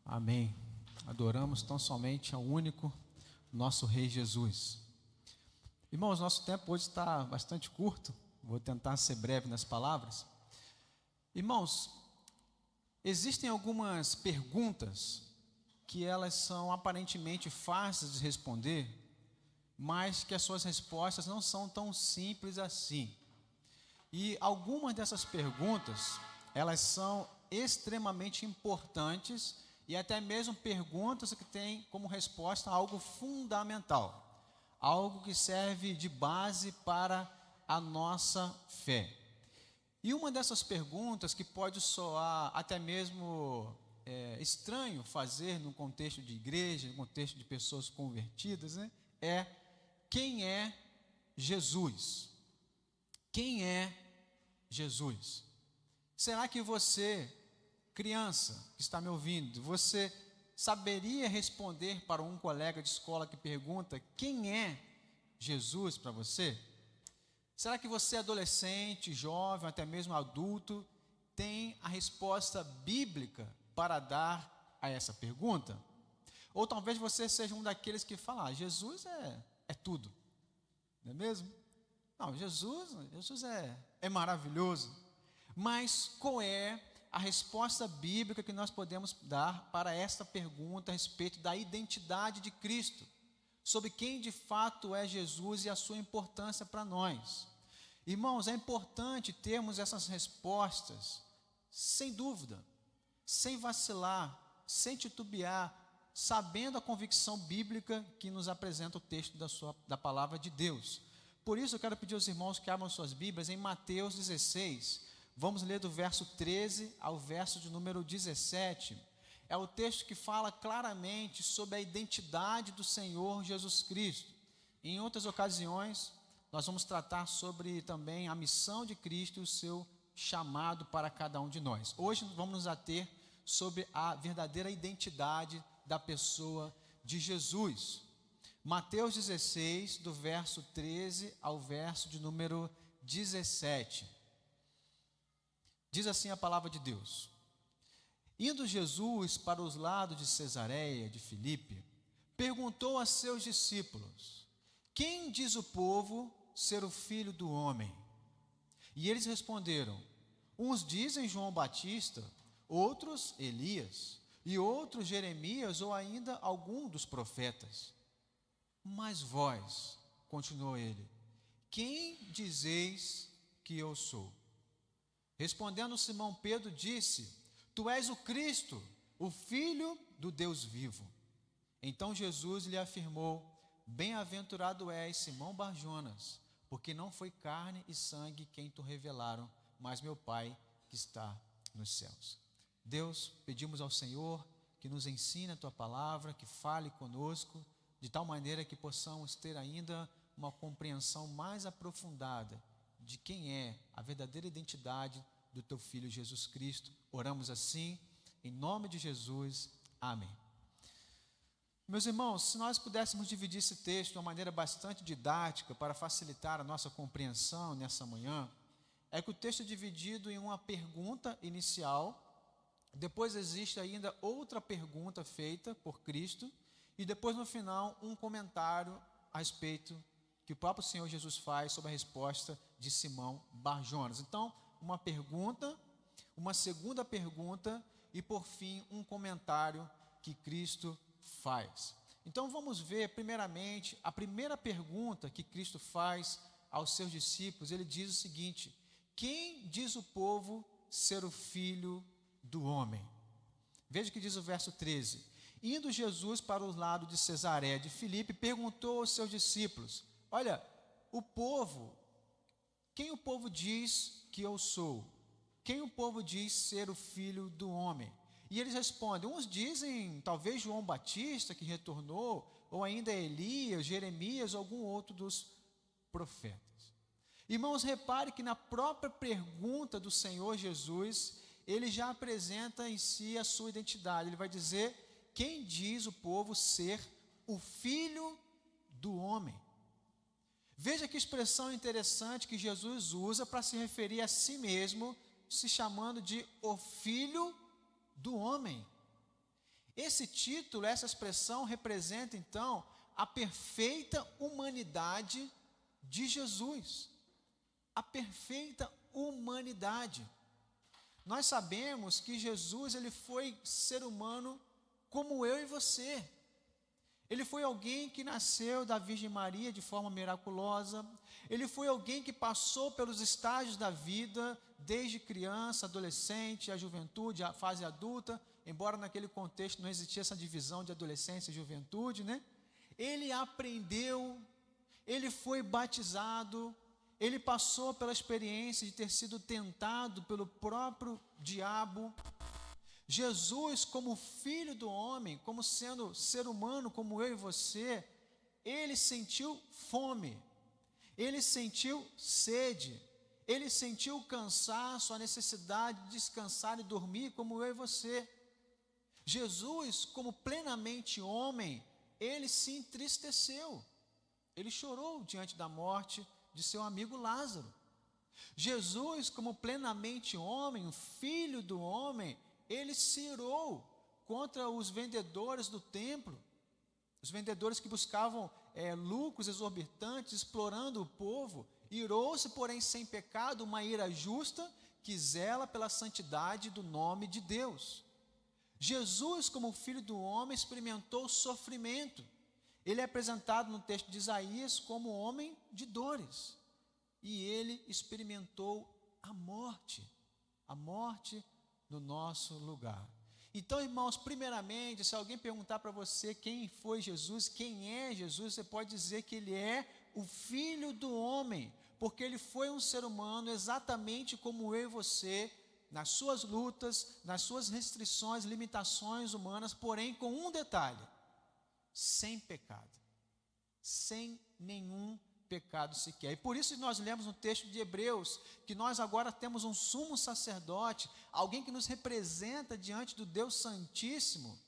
Amém. Adoramos tão somente ao único, nosso Rei Jesus. Irmãos, nosso tempo hoje está bastante curto, vou tentar ser breve nas palavras. Irmãos, existem algumas perguntas que elas são aparentemente fáceis de responder, mas que as suas respostas não são tão simples assim. E algumas dessas perguntas, elas são extremamente importantes e até mesmo perguntas que têm como resposta algo fundamental, algo que serve de base para a nossa fé. E uma dessas perguntas que pode soar até mesmo estranho fazer no contexto de igreja, no contexto de pessoas convertidas, né, é: quem é Jesus? Quem é Jesus? Será que você, criança que está me ouvindo, você saberia responder para um colega de escola que pergunta quem é Jesus para você? Será que você, adolescente, jovem, até mesmo adulto, tem a resposta bíblica para dar a essa pergunta? Ou talvez você seja um daqueles que fala: Jesus é tudo, não é mesmo? Não, Jesus é maravilhoso. Mas qual é a resposta bíblica que nós podemos dar para esta pergunta a respeito da identidade de Cristo, sobre quem de fato é Jesus e a sua importância para nós? Irmãos, é importante termos essas respostas, sem dúvida, sem vacilar, sem titubear, sabendo a convicção bíblica que nos apresenta o texto da palavra de Deus. Por isso eu quero pedir aos irmãos que abram suas Bíblias em Mateus 16, vamos ler do verso 13 ao verso de número 17, é o texto que fala claramente sobre a identidade do Senhor Jesus Cristo. Em outras ocasiões, nós vamos tratar sobre também a missão de Cristo e o seu chamado para cada um de nós. Hoje vamos nos ater sobre a verdadeira identidade da pessoa de Jesus. Mateus 16, do verso 13 ao verso de número 17. Diz assim a palavra de Deus: Indo Jesus para os lados de Cesareia de Filipe, perguntou a seus discípulos: quem diz o povo ser o Filho do Homem? E eles responderam: uns dizem João Batista, outros Elias, e outros Jeremias ou ainda algum dos profetas. Mas vós, continuou ele, quem dizeis que eu sou? Respondendo Simão Pedro, disse: tu és o Cristo, o Filho do Deus vivo. Então Jesus lhe afirmou: bem-aventurado és, Simão Barjonas, porque não foi carne e sangue quem te revelaram, mas meu Pai que está nos céus. Deus, pedimos ao Senhor que nos ensine a tua palavra, que fale conosco, de tal maneira que possamos ter ainda uma compreensão mais aprofundada de quem é a verdadeira identidade do teu Filho Jesus Cristo. Oramos assim, em nome de Jesus, amém. Meus irmãos, se nós pudéssemos dividir esse texto de uma maneira bastante didática para facilitar a nossa compreensão nessa manhã, é que o texto é dividido em uma pergunta inicial, depois existe ainda outra pergunta feita por Cristo, e depois no final um comentário a respeito que o próprio Senhor Jesus faz sobre a resposta de Simão Barjonas. Então, uma pergunta, uma segunda pergunta e por fim um comentário que Cristo faz. Então vamos ver primeiramente a primeira pergunta que Cristo faz aos seus discípulos. Ele diz o seguinte: quem diz o povo ser o Filho do Homem? Veja o que diz o verso 13. Indo Jesus para o lado de Cesareia de Filipe, perguntou aos seus discípulos: olha, quem o povo diz que eu sou? Quem o povo diz ser o Filho do Homem? E eles respondem: uns dizem talvez João Batista que retornou, ou ainda Elias, Jeremias, ou algum outro dos profetas. Irmãos, repare que na própria pergunta do Senhor Jesus, ele já apresenta em si a sua identidade. Ele vai dizer: quem diz o povo ser o Filho do Homem? Veja que expressão interessante que Jesus usa para se referir a si mesmo, se chamando de o Filho do Homem. Esse título, essa expressão representa então a perfeita humanidade de Jesus. A perfeita humanidade. Nós sabemos que Jesus, ele foi ser humano como eu e você. Ele foi alguém que nasceu da Virgem Maria de forma miraculosa. Ele foi alguém que passou pelos estágios da vida, desde criança, adolescente, a juventude, a fase adulta, embora naquele contexto não existia essa divisão de adolescência e juventude, né? Ele aprendeu, ele foi batizado, ele passou pela experiência de ter sido tentado pelo próprio diabo. Jesus, como filho do homem, como sendo ser humano como eu e você, ele sentiu fome, ele sentiu sede, ele sentiu cansaço, a necessidade de descansar e dormir como eu e você. Jesus, como plenamente homem, ele se entristeceu, ele chorou diante da morte de seu amigo Lázaro. Jesus, como plenamente homem, o filho do homem, ele se irou contra os vendedores do templo, os vendedores que buscavam lucros exorbitantes, explorando o povo. Irou-se, porém sem pecado, uma ira justa que zela pela santidade do nome de Deus. Jesus, como filho do homem, experimentou sofrimento. Ele é apresentado no texto de Isaías como homem de dores. E ele experimentou a morte no nosso lugar. Então, irmãos, primeiramente, se alguém perguntar para você quem foi Jesus, quem é Jesus, você pode dizer que ele é o Filho do Homem, porque ele foi um ser humano exatamente como eu e você, nas suas lutas, nas suas restrições, limitações humanas, porém com um detalhe: sem pecado, sem nenhum pecado sequer. E por isso nós lemos no texto de Hebreus que nós agora temos um sumo sacerdote, alguém que nos representa diante do Deus Santíssimo,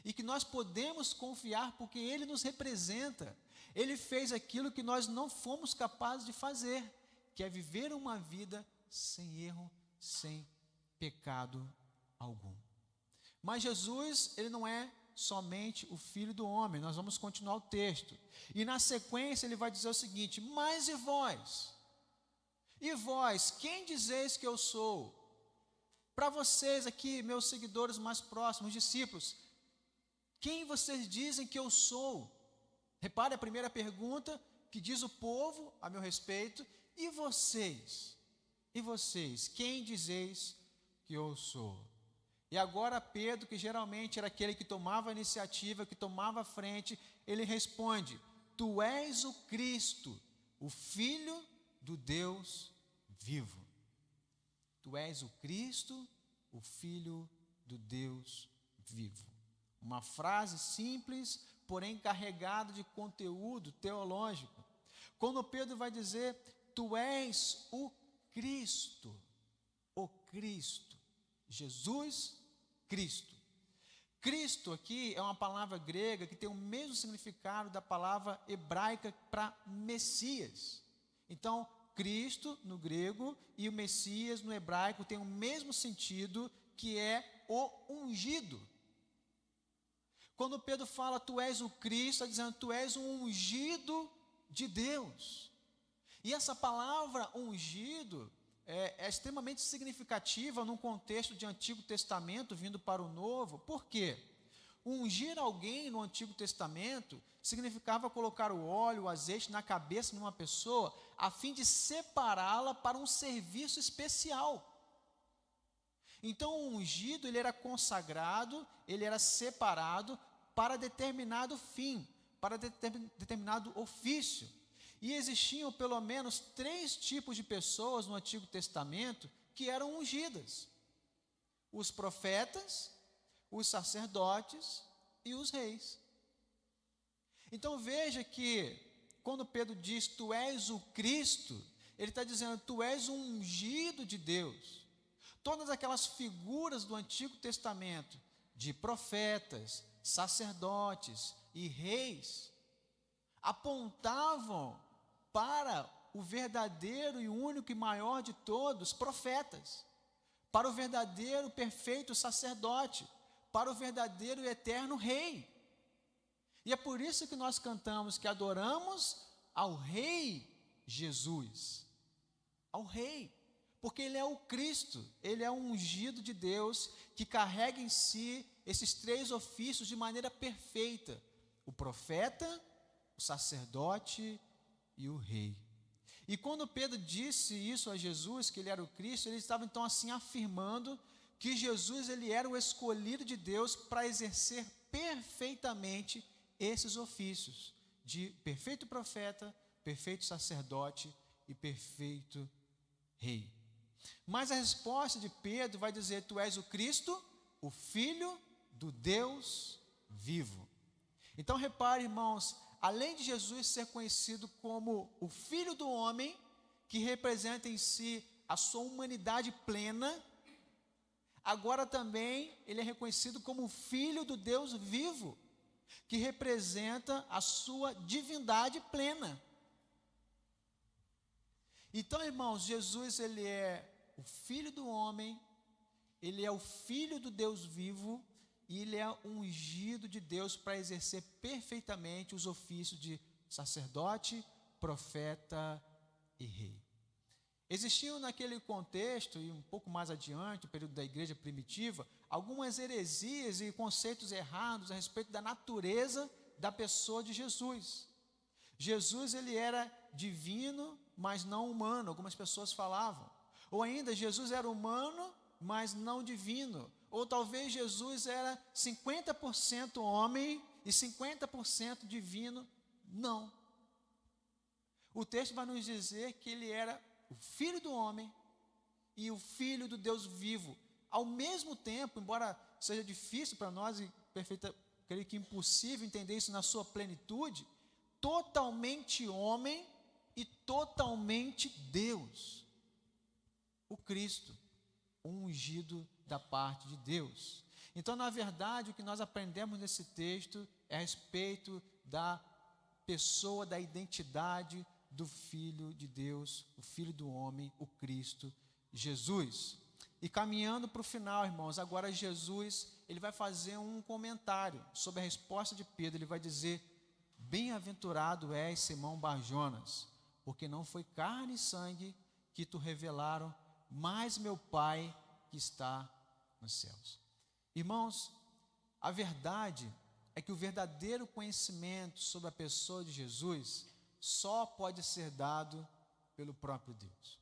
e que nós podemos confiar porque ele nos representa. Ele fez aquilo que nós não fomos capazes de fazer, que é viver uma vida sem erro, sem pecado algum. Mas Jesus, ele não é somente o Filho do Homem. Nós vamos continuar o texto. E na sequência ele vai dizer o seguinte: mas e vós? E vós, quem dizeis que eu sou? Para vocês aqui, meus seguidores mais próximos, discípulos, quem vocês dizem que eu sou? Repare a primeira pergunta que diz o povo a meu respeito: e vocês? E vocês, quem dizeis que eu sou? E agora Pedro, que geralmente era aquele que tomava a iniciativa, que tomava a frente, ele responde: tu és o Cristo, o Filho do Deus vivo. Tu és o Cristo, o Filho do Deus vivo. Uma frase simples, porém carregada de conteúdo teológico. Quando Pedro vai dizer: tu és o Cristo, Jesus Cristo. Cristo aqui é uma palavra grega que tem o mesmo significado da palavra hebraica para Messias. Então, Cristo no grego e o Messias no hebraico tem o mesmo sentido, que é o ungido. Quando Pedro fala tu és o Cristo, está dizendo tu és o ungido de Deus. E essa palavra ungido é extremamente significativa num contexto de Antigo Testamento vindo para o Novo. Por quê? Ungir alguém no Antigo Testamento significava colocar o óleo, o azeite na cabeça de uma pessoa a fim de separá-la para um serviço especial. Então o ungido, ele era consagrado, ele era separado para determinado fim, para determinado ofício. E existiam pelo menos 3 tipos de pessoas no Antigo Testamento que eram ungidas: os profetas, os sacerdotes e os reis. Então veja que quando Pedro diz tu és o Cristo, ele está dizendo tu és o ungido de Deus. Todas aquelas figuras do Antigo Testamento, de profetas, sacerdotes e reis, apontavam para o verdadeiro e único e maior de todos, profetas, para o verdadeiro perfeito sacerdote, para o verdadeiro e eterno Rei. E é por isso que nós cantamos que adoramos ao Rei Jesus, ao Rei, porque Ele é o Cristo, Ele é o ungido de Deus, que carrega em si esses três ofícios de maneira perfeita: o profeta, o sacerdote e o rei. E quando Pedro disse isso a Jesus, que ele era o Cristo, ele estava então assim afirmando que Jesus ele era o escolhido de Deus para exercer perfeitamente esses ofícios de perfeito profeta, perfeito sacerdote e perfeito rei. Mas a resposta de Pedro vai dizer: tu és o Cristo, o Filho do Deus vivo. Então repare, irmãos, além de Jesus ser conhecido como o Filho do homem, que representa em si a sua humanidade plena, agora também ele é reconhecido como o Filho do Deus vivo, que representa a sua divindade plena. Então, irmãos, Jesus ele é o Filho do homem, ele é o Filho do Deus vivo, e ele é ungido de Deus para exercer perfeitamente os ofícios de sacerdote, profeta e rei. Existiam naquele contexto, e um pouco mais adiante, no período da igreja primitiva, algumas heresias e conceitos errados a respeito da natureza da pessoa de Jesus. Jesus ele era divino, mas não humano, algumas pessoas falavam. Ou ainda, Jesus era humano, mas não divino. Ou talvez Jesus era 50% homem e 50% divino. Não. O texto vai nos dizer que ele era o Filho do homem e o Filho do Deus vivo. Ao mesmo tempo, embora seja difícil para nós e creio que impossível entender isso na sua plenitude, totalmente homem e totalmente Deus. O Cristo, o ungido da parte de Deus. Então, na verdade, o que nós aprendemos nesse texto é a respeito da pessoa, da identidade do Filho de Deus, o Filho do homem, o Cristo, Jesus. E caminhando para o final, irmãos, agora Jesus, ele vai fazer um comentário sobre a resposta de Pedro. Ele vai dizer: bem-aventurado és, Simão Bar-Jonas, porque não foi carne e sangue que te revelaram, mas meu Pai que está nos céus. Irmãos, a verdade é que o verdadeiro conhecimento sobre a pessoa de Jesus só pode ser dado pelo próprio Deus.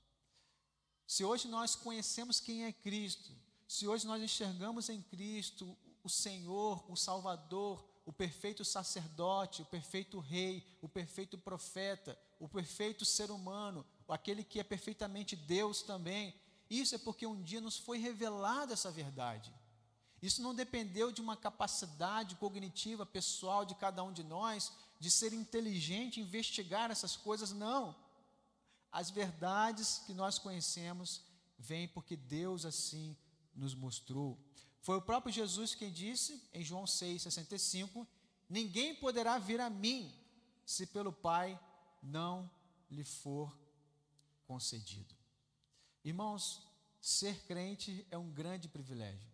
Se hoje nós conhecemos quem é Cristo, se hoje nós enxergamos em Cristo o Senhor, o Salvador, o perfeito sacerdote, o perfeito rei, o perfeito profeta, o perfeito ser humano, aquele que é perfeitamente Deus também, isso é porque um dia nos foi revelada essa verdade. Isso não dependeu de uma capacidade cognitiva pessoal de cada um de nós, de ser inteligente, investigar essas coisas, não. As verdades que nós conhecemos vêm porque Deus assim nos mostrou. Foi o próprio Jesus quem disse, em João 6,65, ninguém poderá vir a mim, se pelo Pai não lhe for concedido. Irmãos, ser crente é um grande privilégio.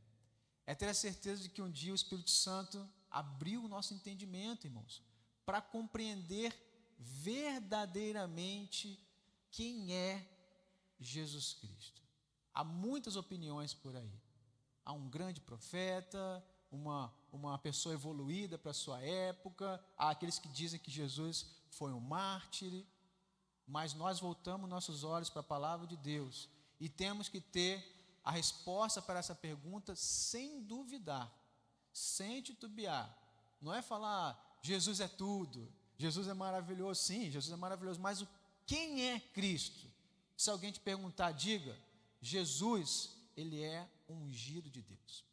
É ter a certeza de que um dia o Espírito Santo abriu o nosso entendimento, irmãos, para compreender verdadeiramente quem é Jesus Cristo. Há muitas opiniões por aí. Há um grande profeta, uma pessoa evoluída para a sua época, há aqueles que dizem que Jesus foi um mártir, mas nós voltamos nossos olhos para a palavra de Deus e temos que ter a resposta para essa pergunta sem duvidar, sem titubear. Não é falar, Jesus é tudo, Jesus é maravilhoso. Sim, Jesus é maravilhoso, mas quem é Cristo? Se alguém te perguntar, diga, Jesus, ele é o ungido de Deus.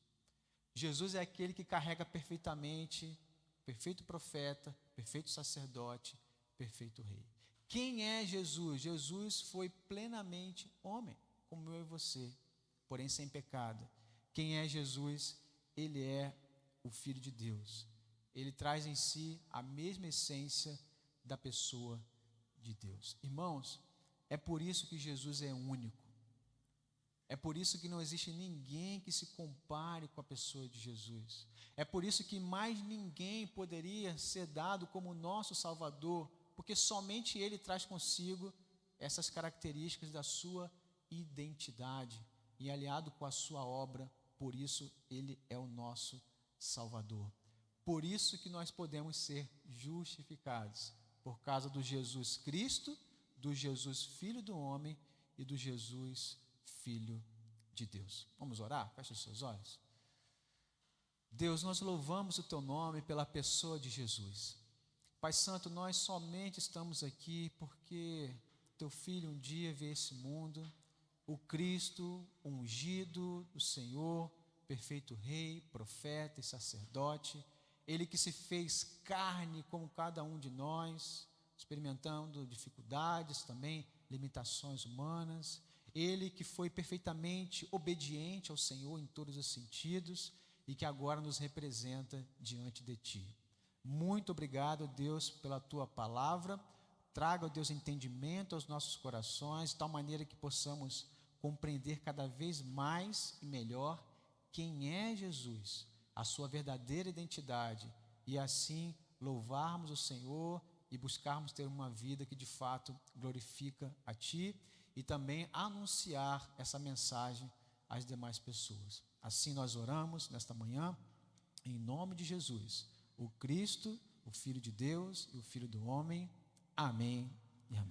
Jesus é aquele que carrega perfeitamente, perfeito profeta, perfeito sacerdote, perfeito rei. Quem é Jesus? Jesus foi plenamente homem, como eu e você, porém sem pecado. Quem é Jesus? Ele é o Filho de Deus. Ele traz em si a mesma essência da pessoa de Deus. Irmãos, é por isso que Jesus é único. É por isso que não existe ninguém que se compare com a pessoa de Jesus. É por isso que mais ninguém poderia ser dado como nosso Salvador, porque somente Ele traz consigo essas características da sua identidade e aliado com a sua obra, por isso Ele é o nosso Salvador. Por isso que nós podemos ser justificados, por causa do Jesus Cristo, do Jesus Filho do homem e do Jesus Filho de Deus. Vamos orar? Feche os seus olhos. Deus, nós louvamos o Teu nome pela pessoa de Jesus. Pai Santo, nós somente estamos aqui porque Teu Filho um dia veio a esse mundo, o Cristo, o ungido do Senhor, perfeito Rei, profeta e sacerdote, Ele que se fez carne como cada um de nós, experimentando dificuldades também, limitações humanas, Ele que foi perfeitamente obediente ao Senhor em todos os sentidos e que agora nos representa diante de Ti. Muito obrigado, Deus, pela Tua palavra. Traga, Deus, entendimento aos nossos corações, de tal maneira que possamos compreender cada vez mais e melhor quem é Jesus, a sua verdadeira identidade, e assim louvarmos o Senhor e buscarmos ter uma vida que de fato glorifica a Ti e também anunciar essa mensagem às demais pessoas. Assim nós oramos nesta manhã, em nome de Jesus, o Cristo, o Filho de Deus e o Filho do homem. Amém e amém.